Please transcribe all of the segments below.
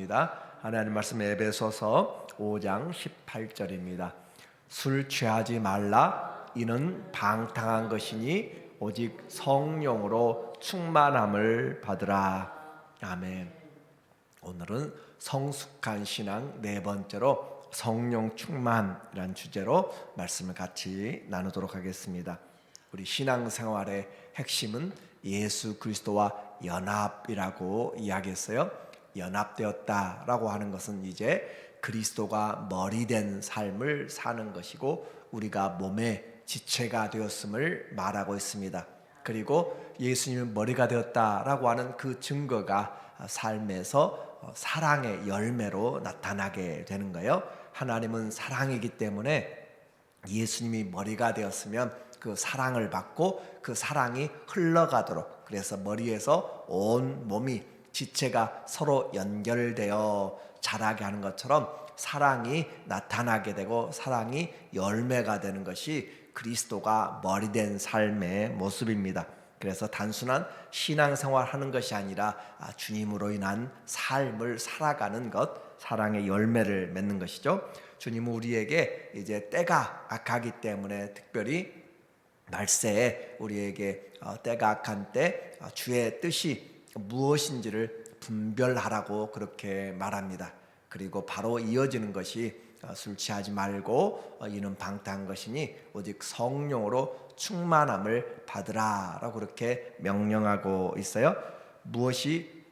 합니다. 하나님 말씀 에베소서 5장 18절입니다. 술 취하지 말라. 이는 방탕한 것이니 오직 성령으로 충만함을 받으라. 아멘. 오늘은 성숙한 신앙 네 번째로 성령 충만이라는 주제로 말씀을 같이 나누도록 하겠습니다. 우리 신앙생활의 핵심은 예수 그리스도와 연합이라고 이야기했어요. 연합되었다라고 하는 것은 이제 그리스도가 머리 된 삶을 사는 것이고 우리가 몸의 지체가 되었음을 말하고 있습니다. 그리고 예수님은 머리가 되었다라고 하는 그 증거가 삶에서 사랑의 열매로 나타나게 되는 거예요. 하나님은 사랑이기 때문에 예수님이 머리가 되었으면 그 사랑을 받고 그 사랑이 흘러가도록, 그래서 머리에서 온 몸이 지체가 서로 연결되어 자라게 하는 것처럼 사랑이 나타나게 되고 사랑이 열매가 되는 것이 그리스도가 머리된 삶의 모습입니다. 그래서 단순한 신앙생활 하는 것이 아니라 주님으로 인한 삶을 살아가는 것, 사랑의 열매를 맺는 것이죠. 주님은 우리에게 이제 때가 악하기 때문에 특별히 말세에 우리에게 때가 악한 때 주의 뜻이 무엇인지를 분별하라고 그렇게 말합니다. 그리고 바로 이어지는 것이 술 취하지 말고 이는 방탕한 것이니 오직 성령으로 충만함을 받으라라고 그렇게 명령하고 있어요. 무엇이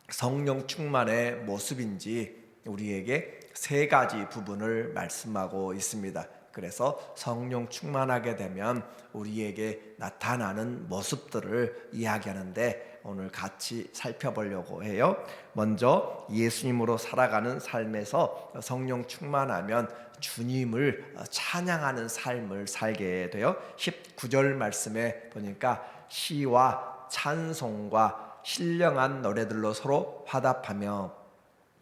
성령 충만의 모습인지 우리에게 세 가지 부분을 말씀하고 있습니다. 그래서 성령 충만하게 되면 우리에게 나타나는 모습들을 이야기하는데 오늘 같이 살펴보려고 해요. 먼저 예수님으로 살아가는 삶에서 성령 충만하면 주님을 찬양하는 삶을 살게 돼요. 19절 말씀에 보니까 시와 찬송과 신령한 노래들로 서로 화답하며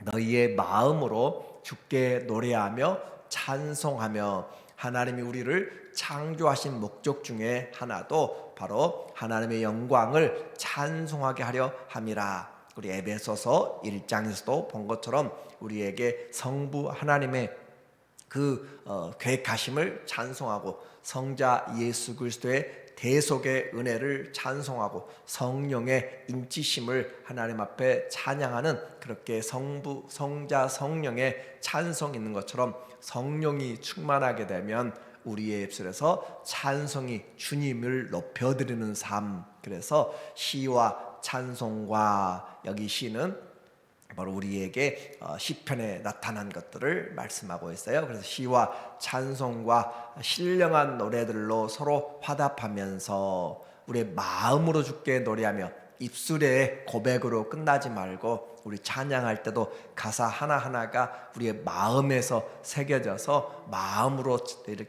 너희의 마음으로 주께 노래하며 찬송하며. 하나님이 우리를 창조하신 목적 중에 하나도 바로 하나님의 영광을 찬송하게 하려 함이라. 우리 에베소서 1장에서도 본 것처럼 우리에게 성부 하나님의 그 계획하심을 찬송하고 성자 예수 그리스도의 대속의 은혜를 찬송하고 성령의 인치심을 하나님 앞에 찬양하는, 그렇게 성부, 성자, 성령의 찬송이 있는 것처럼 성령이 충만하게 되면 우리의 입술에서 찬송이 주님을 높여드리는 삶. 그래서 시와 찬송과, 여기 시는 바로 우리에게 시편에 나타난 것들을 말씀하고 있어요. 그래서 시와 찬송과 신령한 노래들로 서로 화답하면서 우리의 마음으로 주께 노래하며, 입술의 고백으로 끝나지 말고 우리 찬양할 때도 가사 하나하나가 우리의 마음에서 새겨져서 마음으로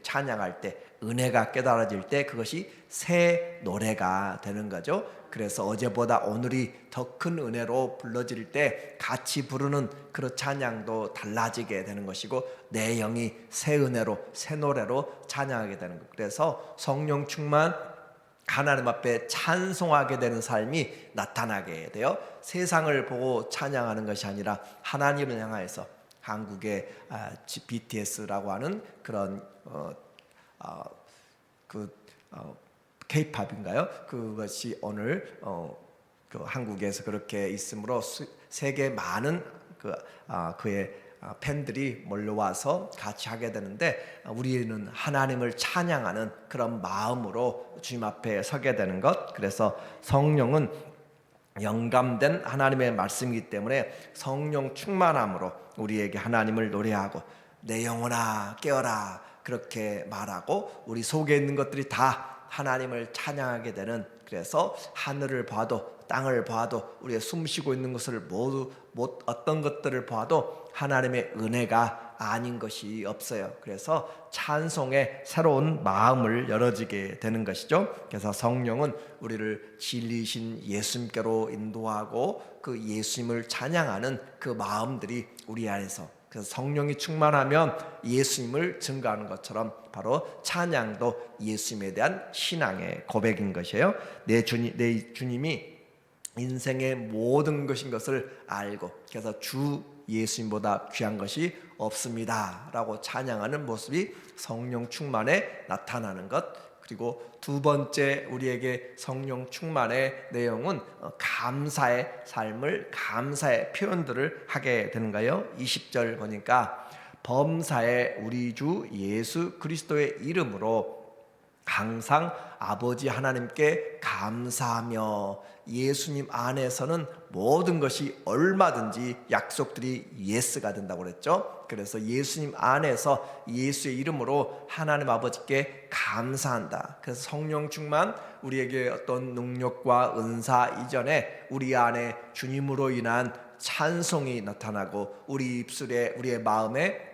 찬양할 때, 은혜가 깨달아질 때 그것이 새 노래가 되는 거죠. 그래서 어제보다 오늘이 더 큰 은혜로 불러질 때 같이 부르는 그런 찬양도 달라지게 되는 것이고 내 영이 새 은혜로 새 노래로 찬양하게 되는 것. 그래서 성령 충만, 하나님 앞에 찬송하게 되는 삶이 나타나게 돼요. 세상을 보고 찬양하는 것이 아니라 하나님을 향하여서. 한국의 BTS라고 하는 그런 K-팝인가요? 그것이 오늘 그 한국에서 그렇게 있으므로 세계 많은 그의 팬들이 몰려와서 같이 하게 되는데, 우리는 하나님을 찬양하는 그런 마음으로 주님 앞에 서게 되는 것. 그래서 성령은 영감된 하나님의 말씀이기 때문에 성령 충만함으로 우리에게 하나님을 노래하고 내 영혼아 깨어라 그렇게 말하고 우리 속에 있는 것들이 다 하나님을 찬양하게 되는, 그래서 하늘을 봐도 땅을 봐도 우리가 숨쉬고 있는 것을 모두 어떤 것들을 봐도 하나님의 은혜가 아닌 것이 없어요. 그래서 찬송의 새로운 마음을 열어지게 되는 것이죠. 그래서 성령은 우리를 진리이신 예수님께로 인도하고 그 예수님을 찬양하는 그 마음들이 우리 안에서, 그래서 성령이 충만하면 예수님을 증거하는 것처럼 바로 찬양도 예수님에 대한 신앙의 고백인 것이에요. 내 주님이 인생의 모든 것인 것을 알고, 그래서 주 예수님보다 귀한 것이 없습니다 라고 찬양하는 모습이 성령 충만에 나타나는 것. 그리고 두 번째 우리에게 성령 충만의 내용은 감사의 삶을, 감사의 표현들을 하게 되는 거예요. 20절 보니까 범사에 우리 주 예수 그리스도의 이름으로 항상 아버지 하나님께 감사하며, 예수님 안에서는 모든 것이 얼마든지 약속들이 예스가 된다고 그랬죠. 그래서 예수님 안에서 예수의 이름으로 하나님 아버지께 감사한다. 그래서 성령 충만, 우리에게 어떤 능력과 은사 이전에 우리 안에 주님으로 인한 찬송이 나타나고 우리 입술에, 우리의 마음에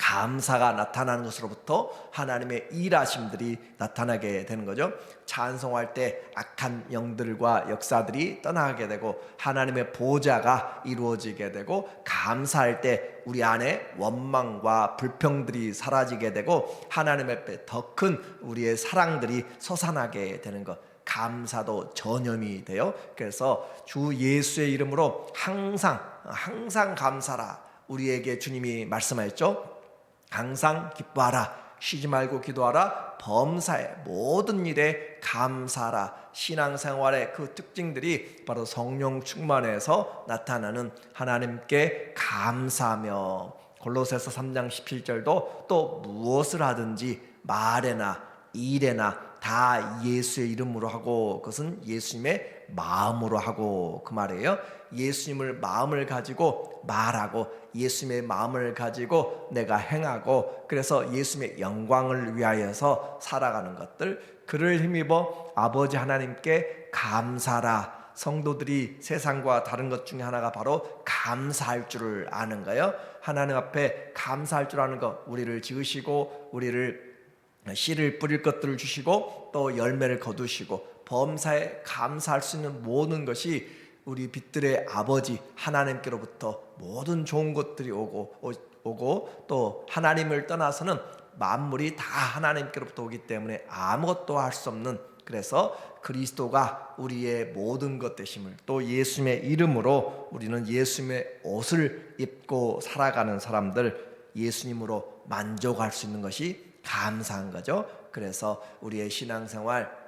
감사가 나타나는 것으로부터 하나님의 일하심들이 나타나게 되는 거죠. 찬송할 때 악한 영들과 역사들이 떠나게 되고 하나님의 보좌가 이루어지게 되고, 감사할 때 우리 안에 원망과 불평들이 사라지게 되고 하나님 앞에 더 큰 우리의 사랑들이 솟아나게 되는 것. 감사도 전염이 돼요. 그래서 주 예수의 이름으로 항상 감사라, 우리에게 주님이 말씀하셨죠. 항상 기뻐하라, 쉬지 말고 기도하라, 범사에 모든 일에 감사하라. 신앙생활의 그 특징들이 바로 성령 충만에서 나타나는 하나님께 감사하며, 골로새서 3장 17절도 또 무엇을 하든지 말에나 일에나 다 예수의 이름으로 하고, 그것은 예수님의 마음으로 하고, 그 말이에요. 예수님을 마음을 가지고 말하고, 예수님의 마음을 가지고 내가 행하고, 그래서 예수님의 영광을 위하여서 살아가는 것들, 그를 힘입어 아버지 하나님께 감사하라. 성도들이 세상과 다른 것 중에 하나가 바로 감사할 줄을 아는 거예요. 하나님 앞에 감사할 줄 아는 것, 우리를 지으시고 우리를 씨를 뿌릴 것들을 주시고 또 열매를 거두시고, 범사에 감사할 수 있는 모든 것이 우리 빛들의 아버지 하나님께로부터 모든 좋은 것들이 오고 또 하나님을 떠나서는 만물이 다 하나님께로부터 오기 때문에 아무것도 할 수 없는, 그래서 그리스도가 우리의 모든 것 되심을, 또 예수님의 이름으로 우리는 예수님의 옷을 입고 살아가는 사람들, 예수님으로 만족할 수 있는 것이 감사한 거죠. 그래서 우리의 신앙생활,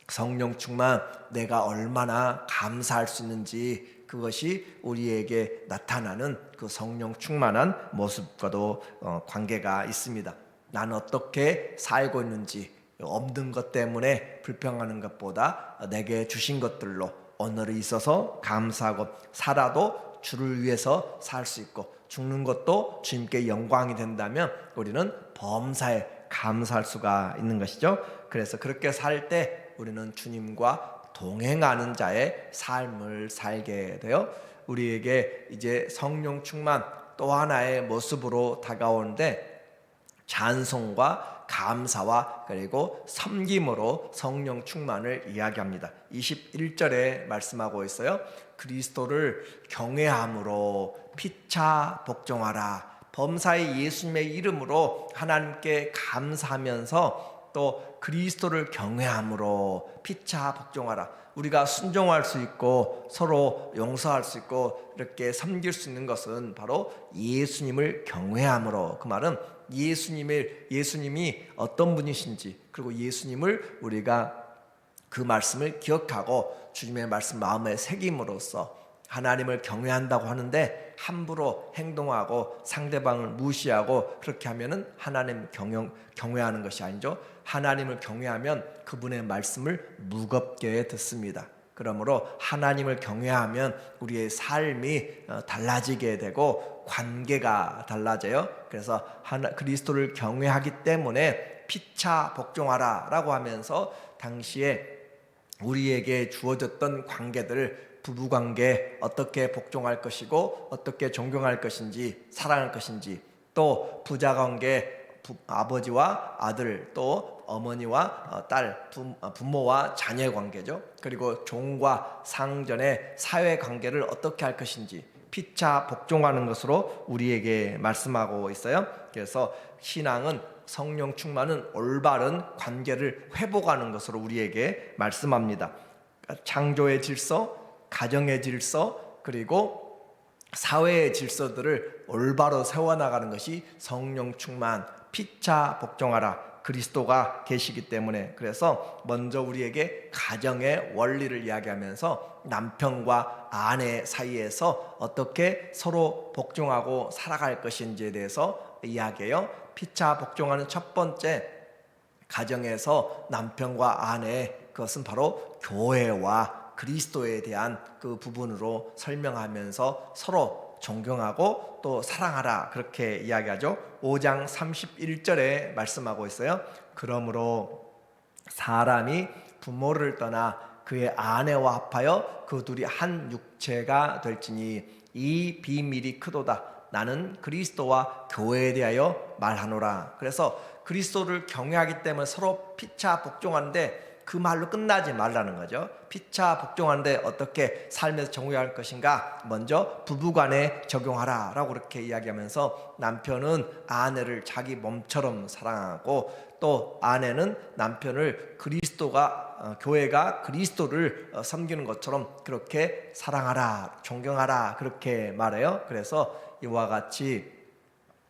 성령 충만, 내가 얼마나 감사할 수 있는지, 그것이 우리에게 나타나는 그 성령 충만한 모습과도 관계가 있습니다. 나는 어떻게 살고 있는지, 없는 것 때문에 불평하는 것보다 내게 주신 것들로 오늘에 있어서 감사하고, 살아도 주를 위해서 살 수 있고 죽는 것도 주님께 영광이 된다면 우리는 범사에 감사할 수가 있는 것이죠. 그래서 그렇게 살 때 우리는 주님과 동행하는 자의 삶을 살게 돼요. 우리에게 이제 성령 충만 또 하나의 모습으로 다가오는데, 찬송과 감사와 그리고 섬김으로 성령 충만을 이야기합니다. 21절에 말씀하고 있어요. 그리스도를 경외함으로 피차 복종하라. 범사의 예수님의 이름으로 하나님께 감사하면서 또 그리스도를 경외함으로 피차 복종하라. 우리가 순종할 수 있고 서로 용서할 수 있고 이렇게 섬길 수 있는 것은 바로 예수님을 경외함으로. 그 말은 예수님이 어떤 분이신지, 그리고 예수님을 우리가 그 말씀을 기억하고 주님의 말씀 마음에 새김으로써, 하나님을 경외한다고 하는데 함부로 행동하고 상대방을 무시하고 그렇게 하면은 하나님 경외하는 것이 아니죠. 하나님을 경외하면 그분의 말씀을 무겁게 듣습니다. 그러므로 하나님을 경외하면 우리의 삶이 달라지게 되고 관계가 달라져요. 그래서 그리스도를 경외하기 때문에 피차 복종하라 라고 하면서 당시에 우리에게 주어졌던 관계들을, 부부관계 어떻게 복종할 것이고 어떻게 존경할 것인지, 사랑할 것인지, 또 부자관계 아버지와 아들, 또 어머니와 딸, 부모와 자녀의 관계죠. 그리고 종과 상전의 사회관계를 어떻게 할 것인지 피차 복종하는 것으로 우리에게 말씀하고 있어요. 그래서 신앙은, 성령 충만은 올바른 관계를 회복하는 것으로 우리에게 말씀합니다. 창조의 질서, 가정의 질서, 그리고 사회의 질서들을 올바로 세워나가는 것이 성령 충만, 피차 복종하라 그리스도가 계시기 때문에, 그래서 먼저 우리에게 가정의 원리를 이야기하면서 남편과 아내 사이에서 어떻게 서로 복종하고 살아갈 것인지에 대해서 이야기해요. 피차 복종하는 첫 번째, 가정에서 남편과 아내, 그것은 바로 교회와 그리스도에 대한 그 부분으로 설명하면서 서로 존경하고 또 사랑하라 그렇게 이야기하죠. 5장 31절에 말씀하고 있어요. 그러므로 사람이 부모를 떠나 그의 아내와 합하여 그 둘이 한 육체가 될지니 이 비밀이 크도다. 나는 그리스도와 교회에 대하여 말하노라. 그래서 그리스도를 경외하기 때문에 서로 피차 복종하는데 그 말로 끝나지 말라는 거죠. 피차 복종하는데 어떻게 삶에서 적용할 것인가? 먼저 부부간에 적용하라 라고 그렇게 이야기하면서 남편은 아내를 자기 몸처럼 사랑하고 또 아내는 남편을 교회가 그리스도를 섬기는 것처럼 그렇게 사랑하라, 존경하라 그렇게 말해요. 그래서 이와 같이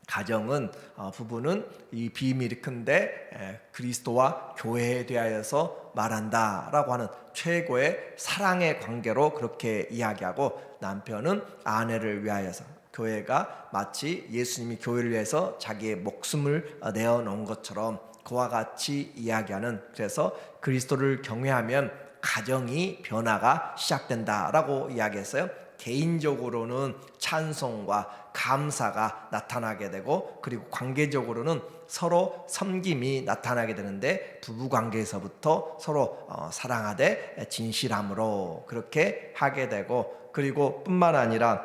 가정은 부부는 이 비밀이 큰데 그리스도와 교회에 대하여서 말한다라고 하는 최고의 사랑의 관계로 그렇게 이야기하고, 남편은 아내를 위하여서, 교회가 마치 예수님이 교회를 위해서 자기의 목숨을 내어놓은 것처럼 그와 같이 이야기하는, 그래서 그리스도를 경외하면 가정이 변화가 시작된다라고 이야기했어요. 개인적으로는 찬송과 감사가 나타나게 되고, 그리고 관계적으로는 서로 섬김이 나타나게 되는데, 부부 관계에서부터 서로 사랑하되 진실함으로 그렇게 하게 되고, 그리고 뿐만 아니라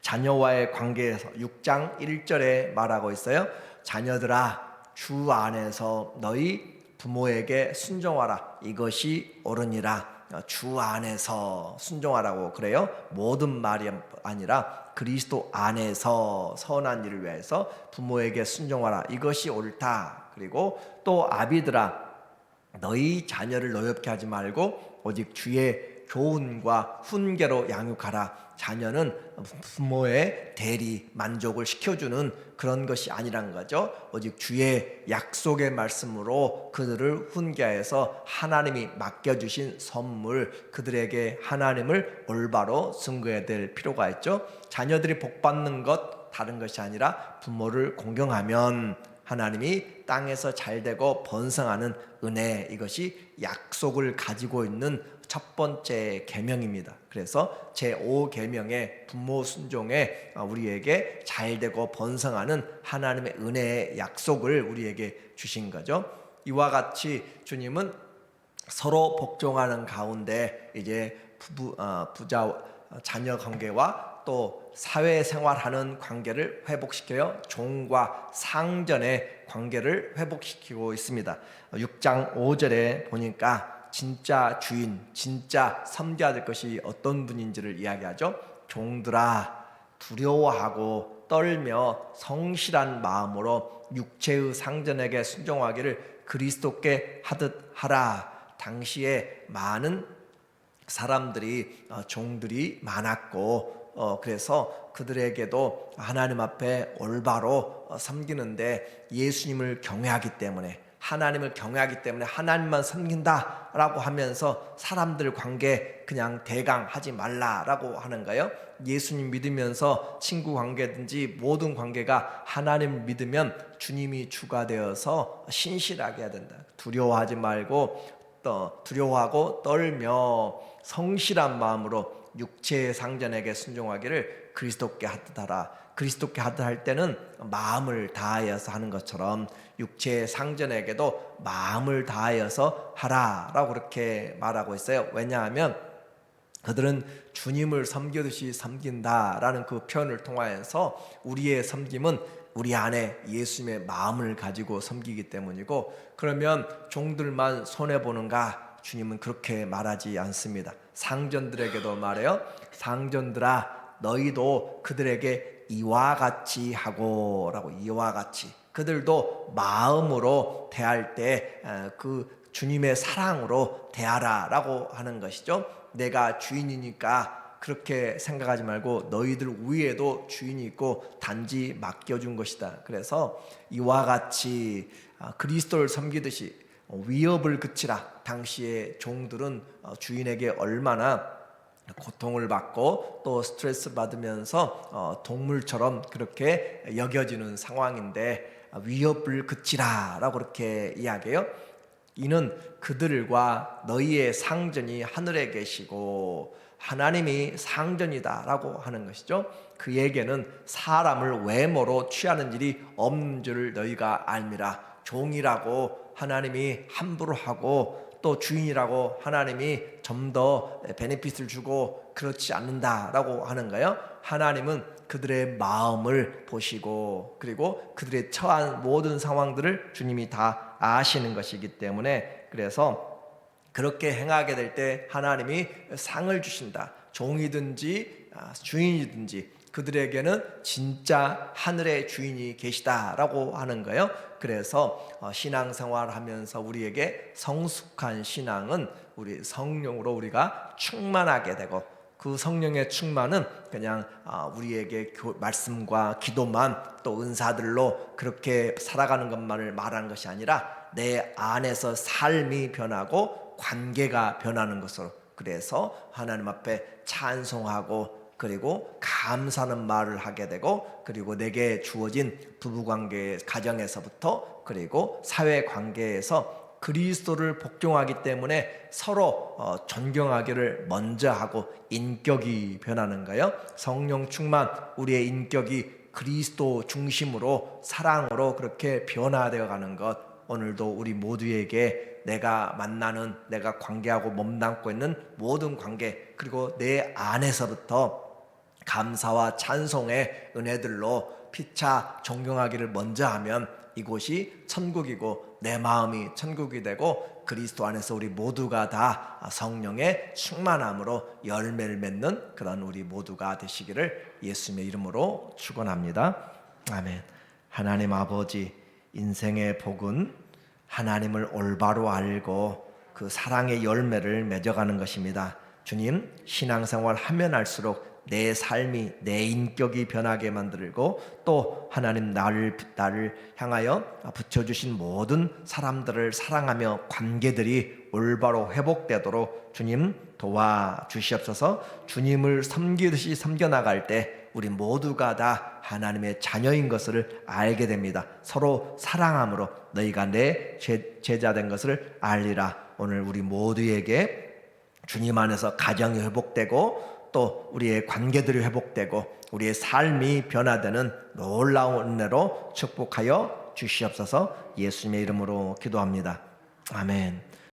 자녀와의 관계에서 6장 1절에 말하고 있어요. 자녀들아, 주 안에서 너희 부모에게 순종하라. 이것이 옳으니라. 주 안에서 순종하라고 그래요. 모든 말이 아니라 그리스도 안에서 선한 일을 위해서 부모에게 순종하라. 이것이 옳다. 그리고 또 아비들아, 너희 자녀를 노엽게 하지 말고 오직 주의 교훈과 훈계로 양육하라. 자녀는 부모의 대리 만족을 시켜주는 그런 것이 아니란 거죠. 오직 주의 약속의 말씀으로 그들을 훈계해서 하나님이 맡겨주신 선물, 그들에게 하나님을 올바로 증거해야 될 필요가 있죠. 자녀들이 복받는 것 다른 것이 아니라 부모를 공경하면 하나님이 땅에서 잘되고 번성하는 은혜, 이것이 약속을 가지고 있는 첫 번째 계명입니다. 그래서 제5계명의 부모 순종에 우리에게 잘되고 번성하는 하나님의 은혜의 약속을 우리에게 주신 거죠. 이와 같이 주님은 서로 복종하는 가운데 이제 부자 자녀 관계와 또 사회생활하는 관계를 회복시켜요. 종과 상전의 관계를 회복시키고 있습니다. 6장 5절에 보니까 진짜 주인, 진짜 섬겨야 될 것이 어떤 분인지를 이야기하죠. 종들아, 두려워하고 떨며 성실한 마음으로 육체의 상전에게 순종하기를 그리스도께 하듯 하라. 당시에 많은 사람들이 종들이 많았고, 그래서 그들에게도 하나님 앞에 올바로 섬기는데 예수님을 경외하기 때문에, 하나님을 경외하기 때문에 하나님만 섬긴다라고 하면서 사람들 관계 그냥 대강 하지 말라라고 하는 거예요. 예수님 믿으면서 친구 관계든지 모든 관계가 하나님을 믿으면 주님이 주가 되어서 신실하게 해야 된다. 두려워하지 말고 두려워하고 떨며 성실한 마음으로 육체의 상전에게 순종하기를 그리스도께 하듯하라. 그리스도께 하듯할 때는 마음을 다하여서 하는 것처럼 육체의 상전에게도 마음을 다하여서 하라라고 그렇게 말하고 있어요. 왜냐하면 그들은 주님을 섬기듯이 섬긴다라는 그 표현을 통하여서 우리의 섬김은 우리 안에 예수님의 마음을 가지고 섬기기 때문이고, 그러면 종들만 손해보는가? 주님은 그렇게 말하지 않습니다. 상전들에게도 말해요. 상전들아, 너희도 그들에게 이와 같이 하고 라고, 이와 같이 그들도 마음으로 대할 때 그 주님의 사랑으로 대하라 라고 하는 것이죠. 내가 주인이니까 그렇게 생각하지 말고 너희들 위에도 주인이 있고 단지 맡겨준 것이다. 그래서 이와 같이 그리스도를 섬기듯이 위협을 그치라. 당시의 종들은 주인에게 얼마나 고통을 받고 또 스트레스 받으면서 동물처럼 그렇게 여겨지는 상황인데 위협을 그치라라고 그렇게 이야기해요. 이는 그들과 너희의 상전이 하늘에 계시고 하나님이 상전이다라고 하는 것이죠. 그에게는 사람을 외모로 취하는 일이 없는 줄 너희가 알미라. 종이라고 하나님이 함부로 하고 또 주인이라고 하나님이 좀 더 베네핏을 주고 그렇지 않는다라고 하는 거예요. 하나님은 그들의 마음을 보시고 그리고 그들의 처한 모든 상황들을 주님이 다 아시는 것이기 때문에 그래서 그렇게 행하게 될 때 하나님이 상을 주신다. 종이든지 주인이든지 그들에게는 진짜 하늘의 주인이 계시다라고 하는 거예요. 그래서 신앙생활을 하면서 우리에게 성숙한 신앙은 우리 성령으로 우리가 충만하게 되고 그 성령의 충만은 그냥 우리에게 말씀과 기도만 또 은사들로 그렇게 살아가는 것만을 말하는 것이 아니라 내 안에서 삶이 변하고 관계가 변하는 것으로 그래서 하나님 앞에 찬송하고 그리고 감사하는 말을 하게 되고 그리고 내게 주어진 부부관계 가정에서부터 그리고 사회관계에서 그리스도를 복종하기 때문에 서로 존경하기를 먼저 하고 인격이 변하는 거예요. 성령 충만 우리의 인격이 그리스도 중심으로 사랑으로 그렇게 변화되어 가는 것 오늘도 우리 모두에게 내가 만나는 내가 관계하고 몸담고 있는 모든 관계 그리고 내 안에서부터 감사와 찬송의 은혜들로 피차 존경하기를 먼저 하면 이곳이 천국이고 내 마음이 천국이 되고 그리스도 안에서 우리 모두가 다 성령의 충만함으로 열매를 맺는 그런 우리 모두가 되시기를 예수님의 이름으로 축원합니다. 아멘. 하나님 아버지 인생의 복은 하나님을 올바로 알고 그 사랑의 열매를 맺어가는 것입니다. 주님 신앙생활 하면 할수록 내 삶이 내 인격이 변하게 만들고 또 하나님 나를 향하여 붙여주신 모든 사람들을 사랑하며 관계들이 올바로 회복되도록 주님 도와주시옵소서. 주님을 섬기듯이 섬겨나갈 때 우리 모두가 다 하나님의 자녀인 것을 알게 됩니다. 서로 사랑함으로 너희가 내 제자된 것을 알리라. 오늘 우리 모두에게 주님 안에서 가정이 회복되고 또 우리의 관계들이 회복되고 우리의 삶이 변화되는 놀라운 은혜로 축복하여 주시옵소서. 예수님의 이름으로 기도합니다. 아멘.